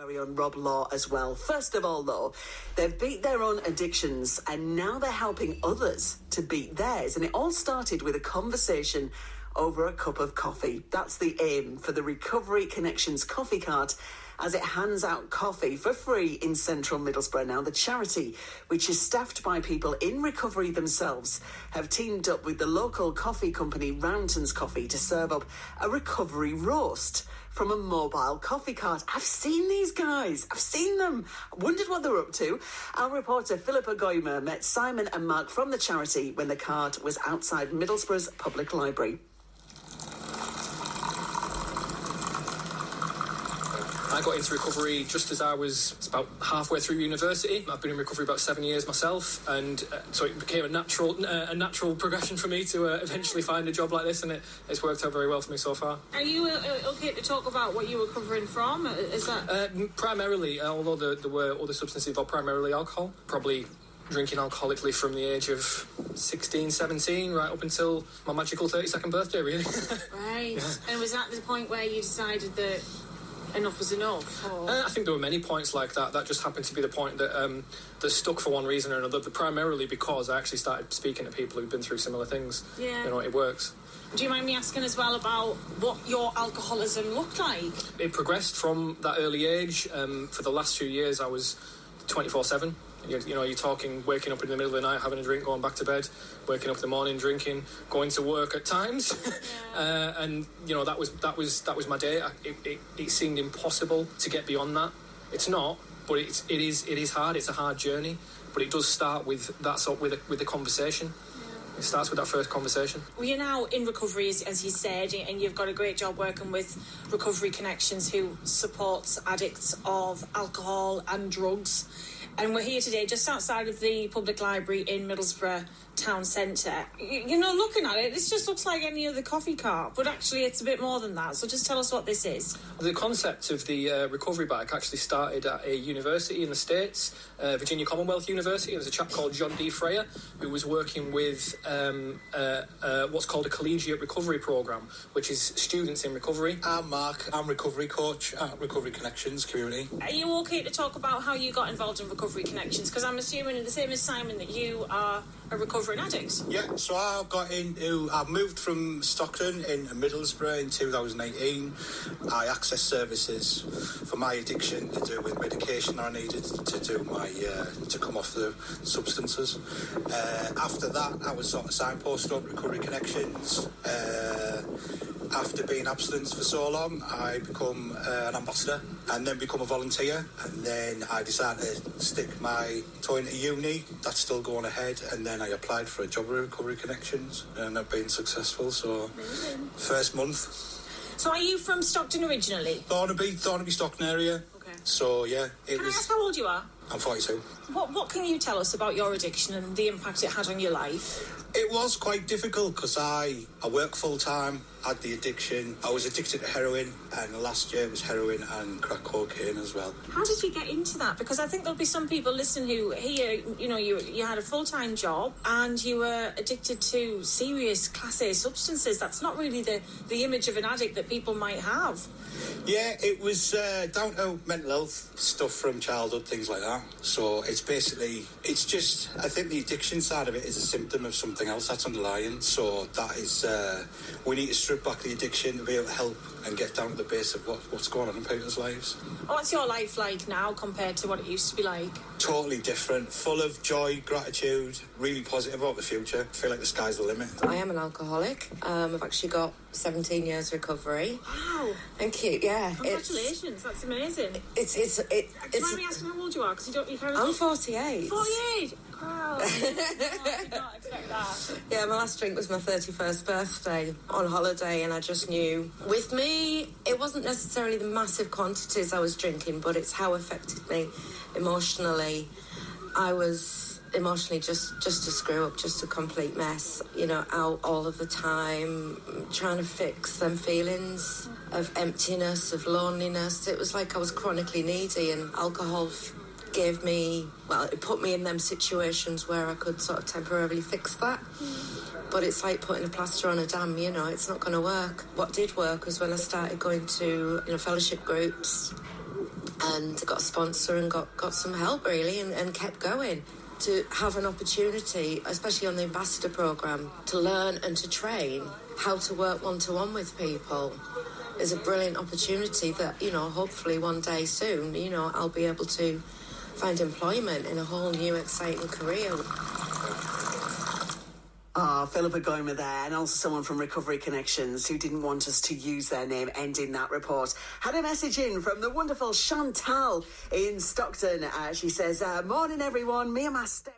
Very own Rob Law as well. First of all, though, they've beat their own addictions and now they're helping others to beat theirs. And it all started with a conversation over a cup of coffee. That's the aim for the Recovery Connections coffee cart, as it hands out coffee for free in central Middlesbrough now. The charity, which is staffed by people in recovery themselves, have teamed up with the local coffee company Roundton's Coffee to serve up a recovery roast from a mobile coffee cart. I've seen these guys. I've seen them. I wondered what they're up to. Our reporter Phillippa Goymer met Simon and Mark from the charity when the cart was outside Middlesbrough's public library. I got into recovery just as I was about halfway through university. I've been in recovery about 7 years myself, and so it became a natural progression for me to eventually find a job like this, and it's worked out very well for me so far. Are you okay to talk about what you were recovering from? Is that primarily, although there were other substances involved, primarily alcohol. Probably drinking alcoholically from the age of 16, 17, right up until my magical 32nd birthday, really. Right. Yeah. And was that the point where you decided that enough was enough? Or? I think there were many points like that. That just happened to be the point that that stuck for one reason or another, but primarily because I actually started speaking to people who've been through similar things. Yeah. You know, it works. Do you mind me asking as well about what your alcoholism looked like? It progressed from that early age. For the last few years, I was 24/7. You know, you're talking waking up in the middle of the night, having a drink, going back to bed, waking up in the morning, drinking, going to work at times, Yeah. and you know that was my day. It seemed impossible to get beyond that. It's not, but it is hard. It's a hard journey, but it does start with the conversation. It starts with that first conversation. Well, you're now in recovery, as you said, and you've got a great job working with Recovery Connections, who supports addicts of alcohol and drugs. And we're here today just outside of the public library in Middlesbrough town centre. You know, looking at it, this just looks like any other coffee cart, but actually it's a bit more than that. So just tell us what this is. The concept of the recovery bike actually started at a university in the States, Virginia Commonwealth University. There was a chap called John D. Freyer who was working with what's called a collegiate recovery programme, which is students in recovery. I'm Mark. I'm recovery coach at Recovery Connections community. Are you okay to talk about how you got involved in Recovery Connections? Because I'm assuming, the same as Simon, that you are a recovering addict. Yeah, so I moved from Stockton into Middlesbrough in 2018. I accessed services for my addiction to do with medication I needed to do to come off the substances. After that, I was sort of signposted on Recovery Connections. After being abstinent for so long, I become an ambassador and then become a volunteer. And then I decided to stick my toe into uni. That's still going ahead. And then I applied for a job with Recovery Connections and I've been successful. So, first month. So are you from Stockton originally? Thornaby, Stockton area. Okay. So, yeah. Can I ask how old you are? I'm 42. What can you tell us about your addiction and the impact it had on your life? It was quite difficult because I work full-time, had the addiction. I was addicted to heroin, and last year it was heroin and crack cocaine as well. How did you get into that? Because I think there'll be some people listening who hear, you know, you had a full-time job and you were addicted to serious Class A substances. That's not really the image of an addict that people might have. Yeah, it was down to mental health stuff from childhood, things like that. So it's just, I think the addiction side of it is a symptom of something else that's underlying. So that is, we need to strip back the addiction to be able to help and get down to the base of what's going on in people's lives. What's your life like now compared to what it used to be like? Totally different, full of joy, gratitude, really positive about the future. I feel like the sky's the limit. I am an alcoholic. I've actually got 17 years recovery. Wow. Thank you, yeah. Congratulations, that's amazing. It's Do you mind me asking how old you are? Because I'm 48. 48? Wow. I did not expect that. Yeah, my last drink was my 31st birthday on holiday, and I just knew. With me, it wasn't necessarily the massive quantities I was drinking, but it's how it affected me emotionally. I was emotionally just a screw up, just a complete mess, you know, out all of the time, trying to fix them feelings of emptiness, of loneliness. It was like I was chronically needy, and alcohol gave me, well, it put me in them situations where I could sort of temporarily fix that. But it's like putting a plaster on a dam, you know, it's not going to work. What did work was when I started going to, you know, fellowship groups and got a sponsor and got some help, really, and kept going. To have an opportunity, especially on the ambassador programme, to learn and to train how to work one-to-one with people is a brilliant opportunity that, hopefully one day soon, I'll be able to find employment in a whole new exciting career. Phillippa Goymer there, and also someone from Recovery Connections who didn't want us to use their name ending that report. Had a message in from the wonderful Chantal in Stockton. She says, morning everyone, me and my step